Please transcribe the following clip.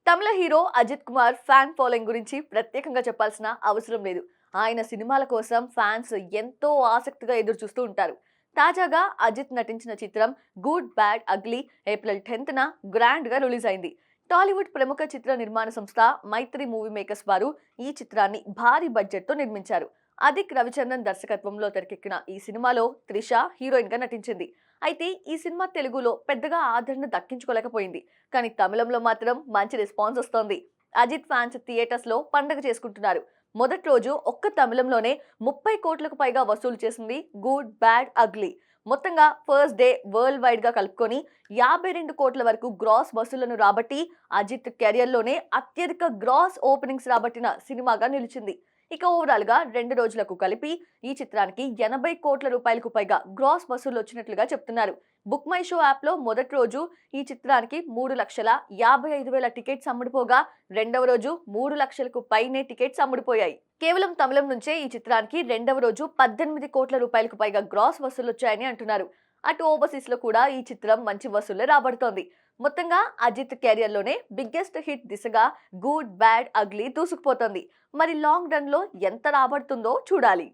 తమిళ hero Ajith Kumar fan following గురించి ప్రత్యేకంగా చెప్పాల్సిన అవసరం లేదు. ఆయన సినిమాల కోసం ఫ్యాన్స్ ఎంతో ఆసక్తిగా ఎదురు చూస్తూ ఉంటారు. తాజాగా అజిత్ నటించిన చిత్రం గుడ్ బ్యాడ్ అగ్లీ ఏప్రిల్ 10న గ్రాండ్‌గా రిలీజ్ అయింది. టాలీవుడ్ ప్రముఖ చిత్ర నిర్మాణ సంస్థ మైత్రి మూవీ మేకర్స్ వారు ఈ చిత్రాన్ని భారీ బడ్జెట్‌తో నిర్మించారు. అదిక్ రవిచంద్రన్ దర్శకత్వంలో తెరకెక్కిన ఈ సినిమాలో త్రిష హీరోయిన్‌గా నటించింది. అయితే ఈ సినిమా తెలుగులో పెద్దగా ఆదరణ దక్కించుకోలేకపోయింది. కానీ తమిళంలో మాత్రం మంచి రెస్పాన్స్ వస్తోంది. అజిత్ ఫ్యాన్స్ థియేటర్స్ లో పండగ చేసుకుంటున్నారు. మొదటి రోజు ఒక్క తమిళంలోనే 30 కోట్లకు పైగా వసూలు చేసింది గుడ్ బ్యాడ్ అగ్లీ. మొత్తంగా ఫస్ట్ డే వరల్డ్ వైడ్ గా కలుపుకొని 52 కోట్ల వరకు గ్రాస్ వసూళ్లను రాబట్టి అజిత్ కెరియర్ లోనే అత్యధిక గ్రాస్ ఓపెనింగ్స్ రాబట్టిన సినిమాగా నిలిచింది. ఇక ఓవరాల్ గా 2 రోజులకు కలిపి ఈ చిత్రానికి 80 కోట్ల రూపాయలకు పైగా గ్రాస్ వసూలు వచ్చినట్లుగా చెప్తున్నారు. బుక్ మై షో యాప్ లో మొదటి రోజు ఈ చిత్రానికి 3,55,000 టికెట్స్ అమ్ముడుపోగా రెండవ రోజు 3 లక్షలకు పైనే టికెట్స్ అమ్ముడుపోయాయి. కేవలం తమిళం నుంచే ఈ చిత్రానికి రెండవ రోజు 18 కోట్ల రూపాయలకు పైగా గ్రాస్ వసూలు వచ్చాయని అంటున్నారు. అటు ఓవర్సీస్ లో కూడా ఈ చిత్రం మంచి వసూళ్లు రాబడుతోంది. మొత్తంగా అజిత్ కెరియర్ లోనే బిగ్గెస్ట్ హిట్ దిశగా గుడ్ బ్యాడ్ అగ్లీ దూసుకుపోతోంది. మరి లాంగ్ రన్ లో ఎంత రాబడుతుందో చూడాలి.